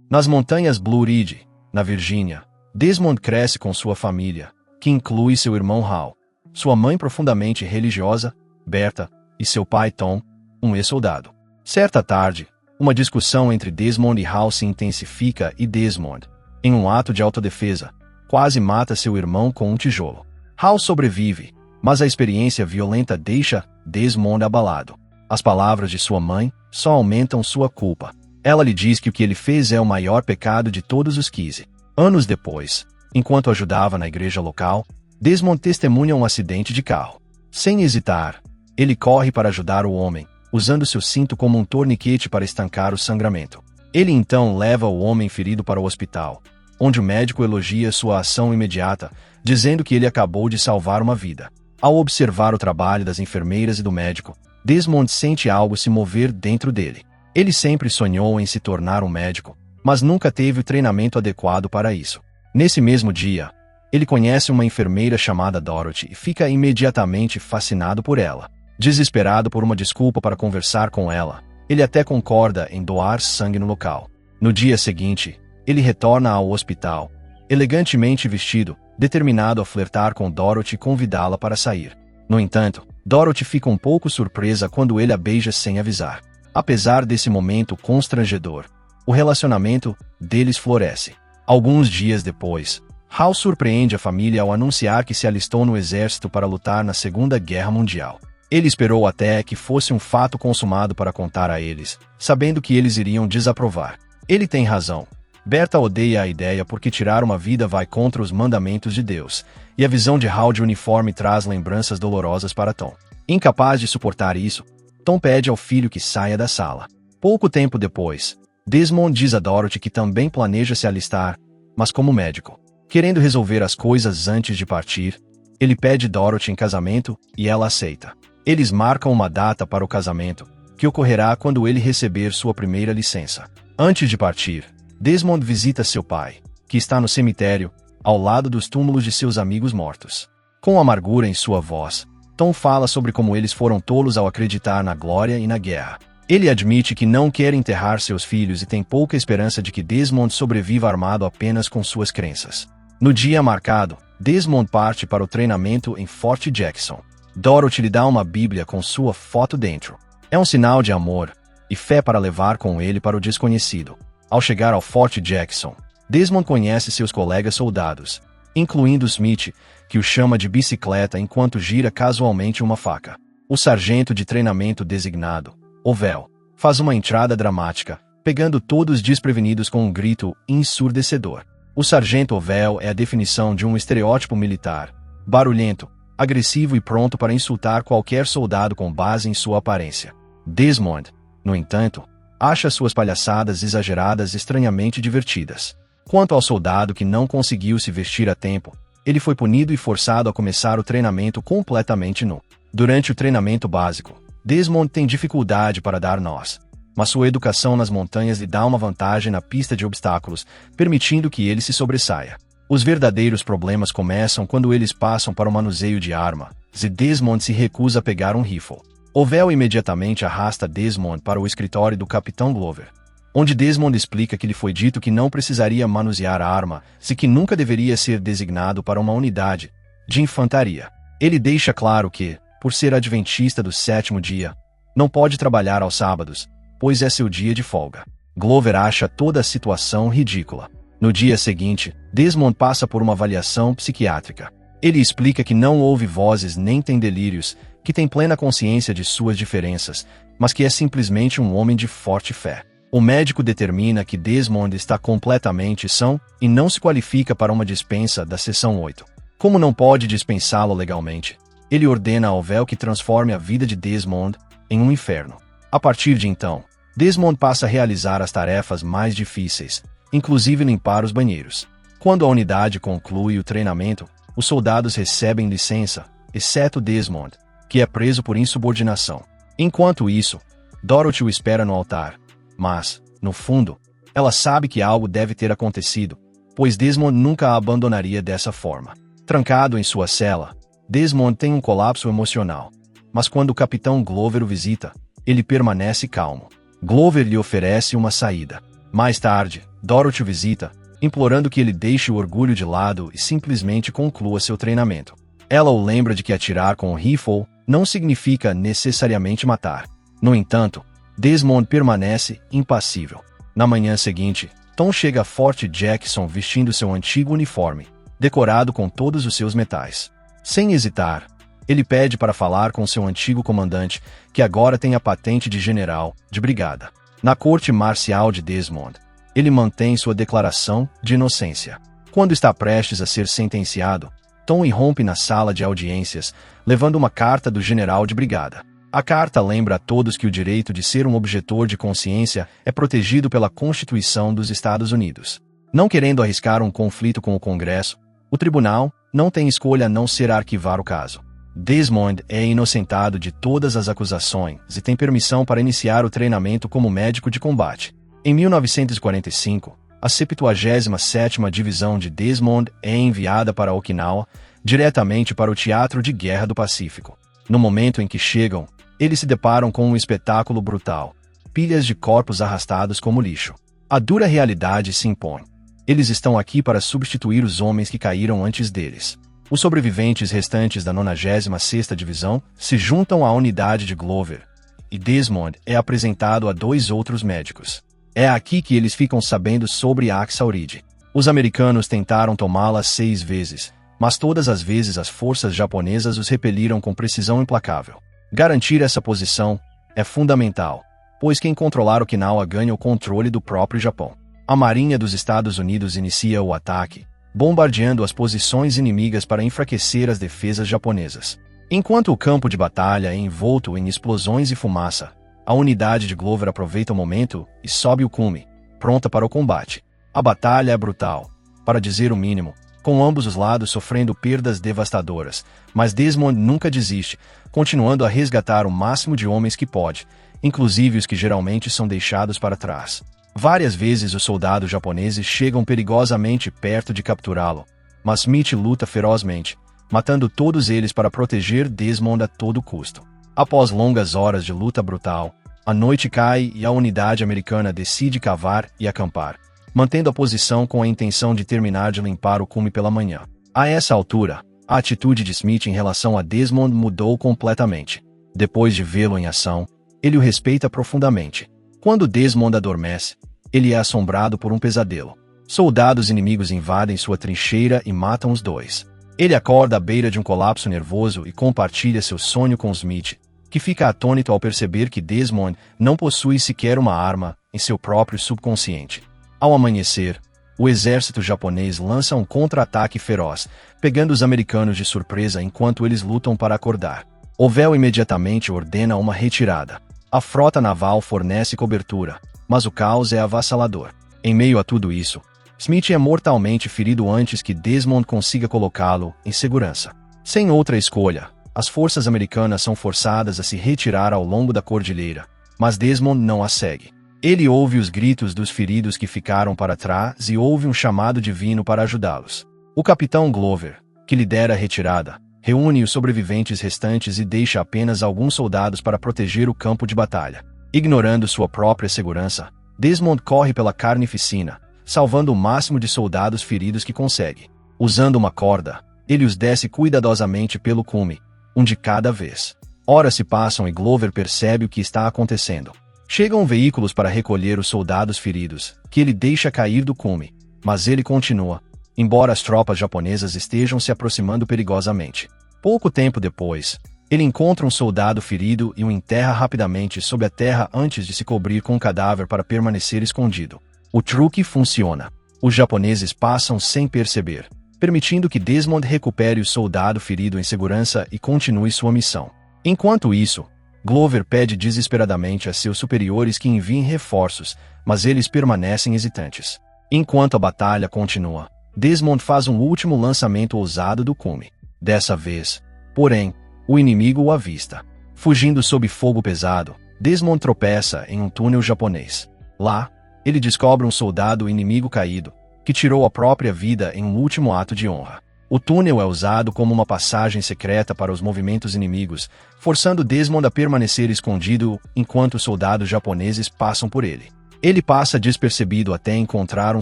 Nas montanhas Blue Ridge, na Virgínia, Desmond cresce com sua família, que inclui seu irmão Hal, sua mãe profundamente religiosa, Berta, e seu pai Tom, um ex-soldado. Certa tarde, uma discussão entre Desmond e Hal se intensifica e Desmond, em um ato de autodefesa, quase mata seu irmão com um tijolo. Hal sobrevive, mas a experiência violenta deixa Desmond abalado. As palavras de sua mãe só aumentam sua culpa. Ela lhe diz que o que ele fez é o maior pecado de todos os 15. Anos depois, enquanto ajudava na igreja local, Desmond testemunha um acidente de carro. Sem hesitar, ele corre para ajudar o homem, usando seu cinto como um torniquete para estancar o sangramento. Ele então leva o homem ferido para o hospital, onde o médico elogia sua ação imediata, dizendo que ele acabou de salvar uma vida. Ao observar o trabalho das enfermeiras e do médico, Desmond sente algo se mover dentro dele. Ele sempre sonhou em se tornar um médico, mas nunca teve o treinamento adequado para isso. Nesse mesmo dia, ele conhece uma enfermeira chamada Dorothy e fica imediatamente fascinado por ela. Desesperado por uma desculpa para conversar com ela, ele até concorda em doar sangue no local. No dia seguinte, ele retorna ao hospital, elegantemente vestido, determinado a flertar com Dorothy e convidá-la para sair. No entanto, Dorothy fica um pouco surpresa quando ele a beija sem avisar. Apesar desse momento constrangedor, o relacionamento deles floresce. Alguns dias depois, Hal surpreende a família ao anunciar que se alistou no exército para lutar na Segunda Guerra Mundial. Ele esperou até que fosse um fato consumado para contar a eles, sabendo que eles iriam desaprovar. Ele tem razão. Berta odeia a ideia porque tirar uma vida vai contra os mandamentos de Deus, e a visão de Hal de uniforme traz lembranças dolorosas para Tom. Incapaz de suportar isso, Tom pede ao filho que saia da sala. Pouco tempo depois, Desmond diz a Dorothy que também planeja se alistar, mas como médico. Querendo resolver as coisas antes de partir, ele pede Dorothy em casamento e ela aceita. Eles marcam uma data para o casamento, que ocorrerá quando ele receber sua primeira licença. Antes de partir, Desmond visita seu pai, que está no cemitério, ao lado dos túmulos de seus amigos mortos. Com amargura em sua voz, Tom fala sobre como eles foram tolos ao acreditar na glória e na guerra. Ele admite que não quer enterrar seus filhos e tem pouca esperança de que Desmond sobreviva armado apenas com suas crenças. No dia marcado, Desmond parte para o treinamento em Fort Jackson. Dorothy lhe dá uma Bíblia com sua foto dentro. É um sinal de amor e fé para levar com ele para o desconhecido. Ao chegar ao Fort Jackson, Desmond conhece seus colegas soldados, incluindo Smith, que o chama de bicicleta enquanto gira casualmente uma faca. O sargento de treinamento designado, Ovell, faz uma entrada dramática, pegando todos desprevenidos com um grito ensurdecedor. O sargento Ovell é a definição de um estereótipo militar, barulhento, agressivo e pronto para insultar qualquer soldado com base em sua aparência. Desmond, no entanto, acha suas palhaçadas exageradas estranhamente divertidas. Quanto ao soldado que não conseguiu se vestir a tempo, ele foi punido e forçado a começar o treinamento completamente nu. Durante o treinamento básico, Desmond tem dificuldade para dar nós, mas sua educação nas montanhas lhe dá uma vantagem na pista de obstáculos, permitindo que ele se sobressaia. Os verdadeiros problemas começam quando eles passam para o manuseio de arma, e Desmond se recusa a pegar um rifle. Ovell imediatamente arrasta Desmond para o escritório do Capitão Glover, onde Desmond explica que lhe foi dito que não precisaria manusear a arma e que nunca deveria ser designado para uma unidade de infantaria. Ele deixa claro que, por ser adventista do sétimo dia, não pode trabalhar aos sábados, pois é seu dia de folga. Glover acha toda a situação ridícula. No dia seguinte, Desmond passa por uma avaliação psiquiátrica. Ele explica que não ouve vozes nem tem delírios, que tem plena consciência de suas diferenças, mas que é simplesmente um homem de forte fé. O médico determina que Desmond está completamente são e não se qualifica para uma dispensa da seção 8. Como não pode dispensá-lo legalmente, ele ordena a Ovell que transforme a vida de Desmond em um inferno. A partir de então, Desmond passa a realizar as tarefas mais difíceis, inclusive limpar os banheiros. Quando a unidade conclui o treinamento, os soldados recebem licença, exceto Desmond, que é preso por insubordinação. Enquanto isso, Dorothy o espera no altar, mas, no fundo, ela sabe que algo deve ter acontecido, pois Desmond nunca a abandonaria dessa forma. Trancado em sua cela, Desmond tem um colapso emocional, mas quando o Capitão Glover o visita, ele permanece calmo. Glover lhe oferece uma saída. Mais tarde, Dorothy o visita, implorando que ele deixe o orgulho de lado e simplesmente conclua seu treinamento. Ela o lembra de que atirar com o rifle não significa necessariamente matar. No entanto, Desmond permanece impassível. Na manhã seguinte, Tom chega a Fort Jackson vestindo seu antigo uniforme, decorado com todos os seus metais. Sem hesitar, ele pede para falar com seu antigo comandante, que agora tem a patente de general de brigada. Na corte marcial de Desmond, ele mantém sua declaração de inocência. Quando está prestes a ser sentenciado, Tom irrompe na sala de audiências, levando uma carta do general de brigada. A carta lembra a todos que o direito de ser um objetor de consciência é protegido pela Constituição dos Estados Unidos. Não querendo arriscar um conflito com o Congresso, o tribunal não tem escolha a não ser arquivar o caso. Desmond é inocentado de todas as acusações e tem permissão para iniciar o treinamento como médico de combate. Em 1945, a 77ª Divisão de Desmond é enviada para Okinawa, diretamente para o Teatro de Guerra do Pacífico. No momento em que chegam, eles se deparam com um espetáculo brutal: pilhas de corpos arrastados como lixo. A dura realidade se impõe. Eles estão aqui para substituir os homens que caíram antes deles. Os sobreviventes restantes da 96ª Divisão se juntam à unidade de Glover, e Desmond é apresentado a 2 outros médicos. É aqui que eles ficam sabendo sobre Axel Reed. Os americanos tentaram tomá-la 6 vezes, mas todas as vezes as forças japonesas os repeliram com precisão implacável. Garantir essa posição é fundamental, pois quem controlar Okinawa ganha o controle do próprio Japão. A Marinha dos Estados Unidos inicia o ataque, bombardeando as posições inimigas para enfraquecer as defesas japonesas. Enquanto o campo de batalha é envolto em explosões e fumaça, a unidade de Glover aproveita o momento e sobe o cume, pronta para o combate. A batalha é brutal, para dizer o mínimo, com ambos os lados sofrendo perdas devastadoras, mas Desmond nunca desiste, continuando a resgatar o máximo de homens que pode, inclusive os que geralmente são deixados para trás. Várias vezes os soldados japoneses chegam perigosamente perto de capturá-lo, mas Smith luta ferozmente, matando todos eles para proteger Desmond a todo custo. Após longas horas de luta brutal, a noite cai e a unidade americana decide cavar e acampar, mantendo a posição com a intenção de terminar de limpar o cume pela manhã. A essa altura, a atitude de Smith em relação a Desmond mudou completamente. Depois de vê-lo em ação, ele o respeita profundamente. Quando Desmond adormece, ele é assombrado por um pesadelo. Soldados inimigos invadem sua trincheira e matam os 2. Ele acorda à beira de um colapso nervoso e compartilha seu sonho com Smith, que fica atônito ao perceber que Desmond não possui sequer uma arma em seu próprio subconsciente. Ao amanhecer, o exército japonês lança um contra-ataque feroz, pegando os americanos de surpresa enquanto eles lutam para acordar. Ovel imediatamente ordena uma retirada. A frota naval fornece cobertura, mas o caos é avassalador. Em meio a tudo isso, Smith é mortalmente ferido antes que Desmond consiga colocá-lo em segurança. Sem outra escolha, as forças americanas são forçadas a se retirar ao longo da cordilheira, mas Desmond não as segue. Ele ouve os gritos dos feridos que ficaram para trás e ouve um chamado divino para ajudá-los. O capitão Glover, que lidera a retirada, reúne os sobreviventes restantes e deixa apenas alguns soldados para proteger o campo de batalha. Ignorando sua própria segurança, Desmond corre pela carnificina, salvando o máximo de soldados feridos que consegue. Usando uma corda, ele os desce cuidadosamente pelo cume, um de cada vez. Horas se passam e Glover percebe o que está acontecendo. Chegam veículos para recolher os soldados feridos, que ele deixa cair do cume, mas ele continua, embora as tropas japonesas estejam se aproximando perigosamente. Pouco tempo depois, ele encontra um soldado ferido e o enterra rapidamente sob a terra antes de se cobrir com um cadáver para permanecer escondido. O truque funciona. Os japoneses passam sem perceber, permitindo que Desmond recupere o soldado ferido em segurança e continue sua missão. Enquanto isso, Glover pede desesperadamente a seus superiores que enviem reforços, mas eles permanecem hesitantes. Enquanto a batalha continua, Desmond faz um último lançamento ousado do cume. Dessa vez, porém, o inimigo o avista. Fugindo sob fogo pesado, Desmond tropeça em um túnel japonês. Lá, ele descobre um soldado inimigo caído, que tirou a própria vida em um último ato de honra. O túnel é usado como uma passagem secreta para os movimentos inimigos, forçando Desmond a permanecer escondido enquanto os soldados japoneses passam por ele. Ele passa despercebido até encontrar um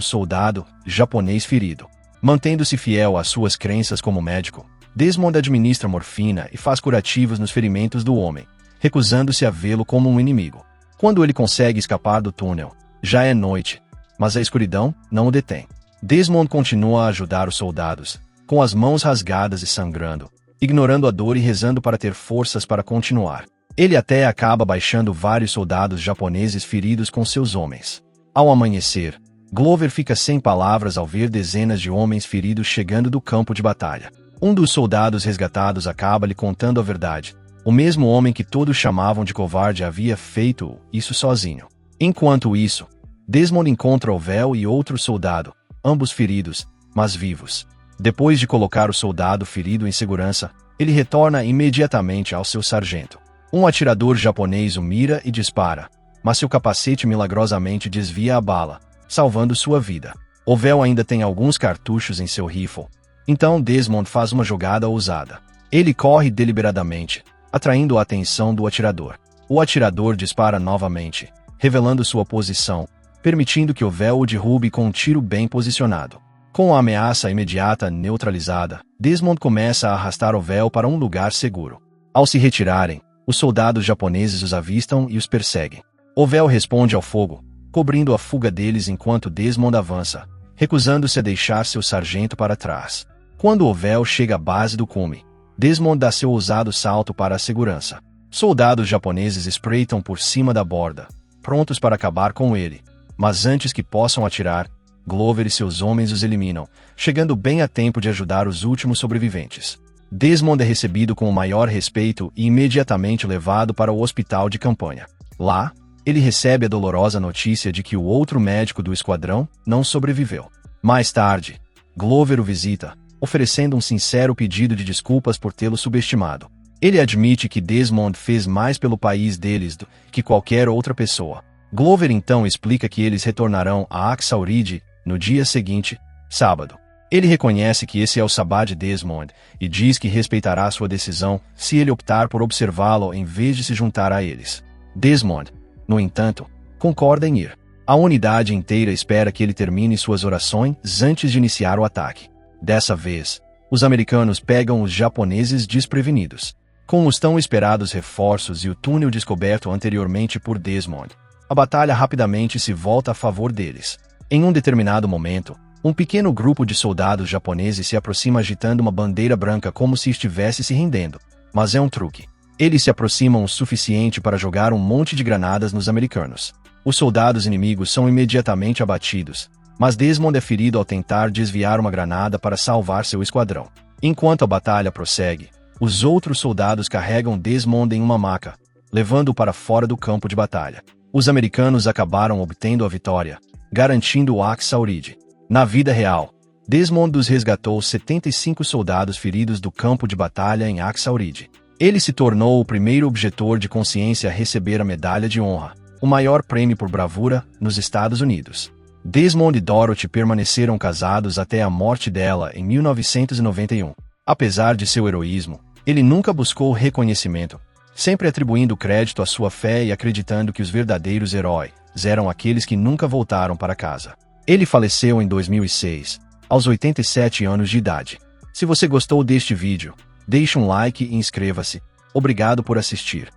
soldado japonês ferido. Mantendo-se fiel às suas crenças como médico, Desmond administra morfina e faz curativos nos ferimentos do homem, recusando-se a vê-lo como um inimigo. Quando ele consegue escapar do túnel, já é noite, mas a escuridão não o detém. Desmond continua a ajudar os soldados, com as mãos rasgadas e sangrando, ignorando a dor e rezando para ter forças para continuar. Ele até acaba baixando vários soldados japoneses feridos com seus homens. Ao amanhecer, Glover fica sem palavras ao ver dezenas de homens feridos chegando do campo de batalha. Um dos soldados resgatados acaba lhe contando a verdade. O mesmo homem que todos chamavam de covarde havia feito isso sozinho. Enquanto isso, Desmond encontra o véu e outro soldado, ambos feridos, mas vivos. Depois de colocar o soldado ferido em segurança, ele retorna imediatamente ao seu sargento. Um atirador japonês o mira e dispara, mas seu capacete milagrosamente desvia a bala, salvando sua vida. O véu ainda tem alguns cartuchos em seu rifle. Então Desmond faz uma jogada ousada. Ele corre deliberadamente, atraindo a atenção do atirador. O atirador dispara novamente, revelando sua posição, permitindo que o véu o derrube com um tiro bem posicionado. Com a ameaça imediata neutralizada, Desmond começa a arrastar o véu para um lugar seguro. Ao se retirarem, os soldados japoneses os avistam e os perseguem. O véu responde ao fogo, cobrindo a fuga deles enquanto Desmond avança, recusando-se a deixar seu sargento para trás. Quando o véu chega à base do cume, Desmond dá seu ousado salto para a segurança. Soldados japoneses espreitam por cima da borda, prontos para acabar com ele. Mas antes que possam atirar, Glover e seus homens os eliminam, chegando bem a tempo de ajudar os últimos sobreviventes. Desmond é recebido com o maior respeito e imediatamente levado para o hospital de campanha. Lá, ele recebe a dolorosa notícia de que o outro médico do esquadrão não sobreviveu. Mais tarde, Glover o visita, oferecendo um sincero pedido de desculpas por tê-lo subestimado. Ele admite que Desmond fez mais pelo país deles do que qualquer outra pessoa. Glover então explica que eles retornarão a Axel Ridge no dia seguinte, sábado. Ele reconhece que esse é o sabá de Desmond e diz que respeitará sua decisão se ele optar por observá-lo em vez de se juntar a eles. Desmond, no entanto, concorda em ir. A unidade inteira espera que ele termine suas orações antes de iniciar o ataque. Dessa vez, os americanos pegam os japoneses desprevenidos. Com os tão esperados reforços e o túnel descoberto anteriormente por Desmond, a batalha rapidamente se volta a favor deles. Em um determinado momento, um pequeno grupo de soldados japoneses se aproxima agitando uma bandeira branca como se estivesse se rendendo. Mas é um truque. Eles se aproximam o suficiente para jogar um monte de granadas nos americanos. Os soldados inimigos são imediatamente abatidos, mas Desmond é ferido ao tentar desviar uma granada para salvar seu esquadrão. Enquanto a batalha prossegue, os outros soldados carregam Desmond em uma maca, levando-o para fora do campo de batalha. Os americanos acabaram obtendo a vitória, garantindo o Axel Ridge. Na vida real, Desmond os resgatou 75 soldados feridos do campo de batalha em Axel Ridge. Ele se tornou o primeiro objetor de consciência a receber a Medalha de Honra, o maior prêmio por bravura nos Estados Unidos. Desmond e Dorothy permaneceram casados até a morte dela em 1991. Apesar de seu heroísmo, ele nunca buscou reconhecimento, sempre atribuindo crédito à sua fé e acreditando que os verdadeiros heróis eram aqueles que nunca voltaram para casa. Ele faleceu em 2006, aos 87 anos de idade. Se você gostou deste vídeo, deixe um like e inscreva-se. Obrigado por assistir.